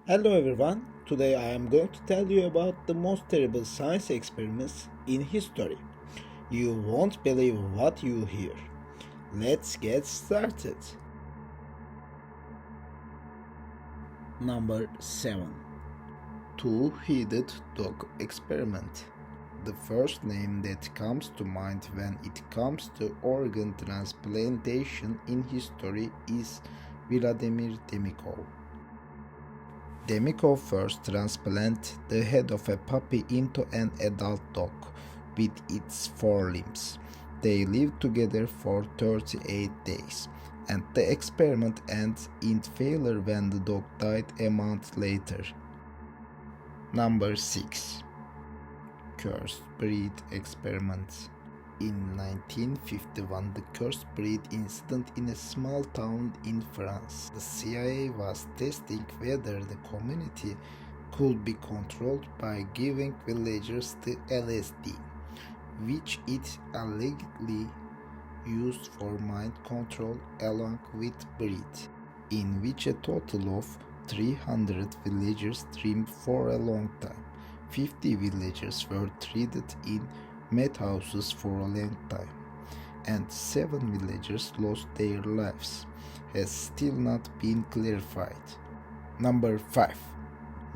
Hello everyone, today I am going to tell you about the most terrible science experiments in history. You won't believe what you hear. Let's get started. Number 7. Two-headed dog experiment. The first name that comes to mind when it comes to organ transplantation in history is Vladimir Demikov. Demikov first transplanted the head of a puppy into an adult dog with its forelimbs. They lived together for 38 days, and the experiment ends in failure when the dog died a month later. Number 6. Cursed breed experiment. In 1951, the cursed breed incident in a small town in France. The CIA was testing whether the community could be controlled by giving villagers the LSD, which it allegedly used for mind control along with breed, in which a total of 300 villagers dreamed for a long time. 50 villagers were treated in madhouses for a long time, and 7 villagers lost their lives, has still not been clarified. Number 5.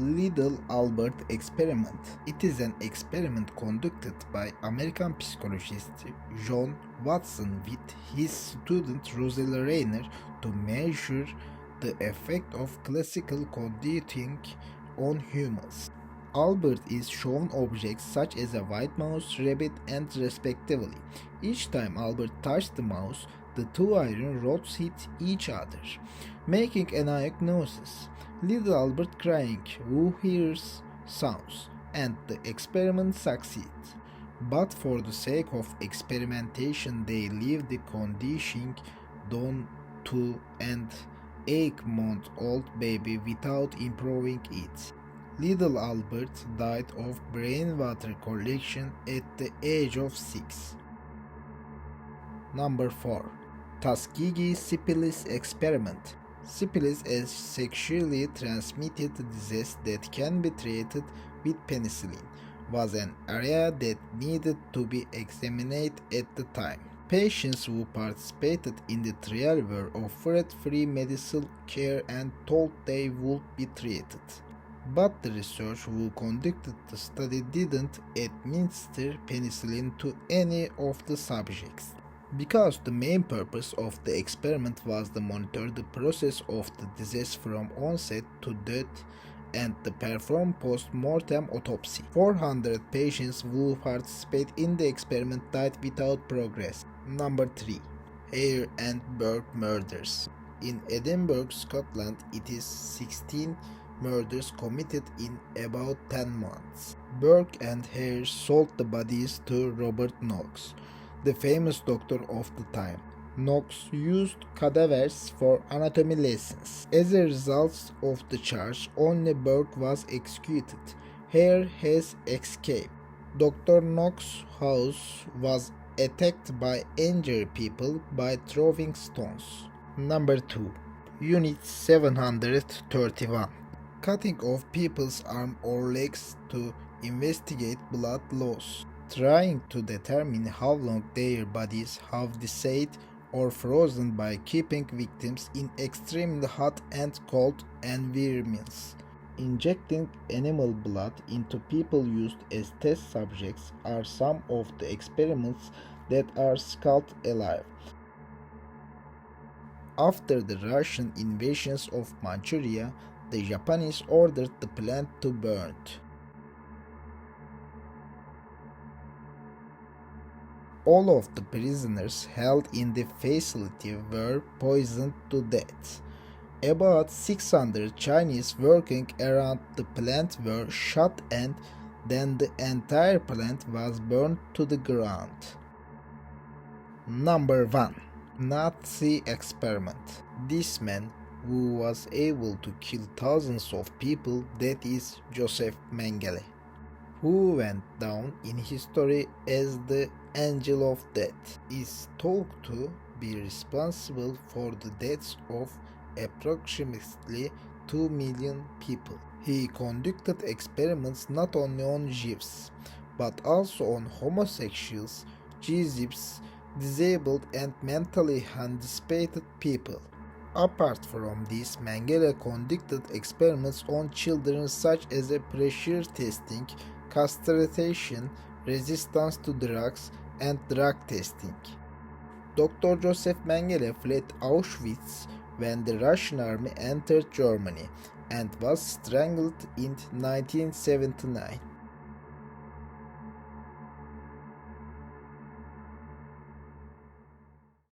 Little Albert experiment. It is an experiment conducted by American psychologist John Watson with his student Rosella Rayner to measure the effect of classical conditioning on humans. Albert is shown objects such as a white mouse, rabbit, and respectively. Each time Albert touched the mouse, the two iron rods hit each other, making an diagnosis. Little Albert crying, who hears sounds, and the experiment succeeds. But for the sake of experimentation, they leave the conditioning done to an 8-month-old baby without improving it. Little Albert died of brain water collection at the age of 6. Number 4. Tuskegee Syphilis experiment. Syphilis is a sexually transmitted disease that can be treated with penicillin, was an area that needed to be examined at the time. Patients who participated in the trial were offered free medical care and told they would be treated. But the researchers who conducted the study didn't administer penicillin to any of the subjects, because the main purpose of the experiment was to monitor the process of the disease from onset to death and to perform post-mortem autopsy. 400 patients who participated in the experiment died without progress. Number 3. Hare and Burke murders. In Edinburgh, Scotland, it is 16 murders committed in about 10 months. Burke and Hare sold the bodies to Robert Knox, the famous doctor of the time. Knox used cadavers for anatomy lessons. As a result of the charge, only Burke was executed. Hare has escaped. Dr. Knox's house was attacked by injured people by throwing stones. Number 2. Unit 731. Cutting off people's arms or legs to investigate blood loss, trying to determine how long their bodies have decayed or frozen by keeping victims in extremely hot and cold environments. Injecting animal blood into people used as test subjects are some of the experiments that are scalped alive. After the Russian invasions of Manchuria, the Japanese ordered the plant to be burned. All of the prisoners held in the facility were poisoned to death. About 600 Chinese working around the plant were shot, and then the entire plant was burned to the ground. Number 1. Nazi experiment. This man, who was able to kill thousands of people, that is Joseph Mengele, who went down in history as the Angel of Death, is thought to be responsible for the deaths of approximately 2 million people. He conducted experiments not only on Jews, but also on homosexuals, gypsies, disabled and mentally handicapped people. Apart from this, Mengele conducted experiments on children such as pressure testing, castration, resistance to drugs, and drug testing. Dr. Joseph Mengele fled Auschwitz when the Russian army entered Germany and was strangled in 1979.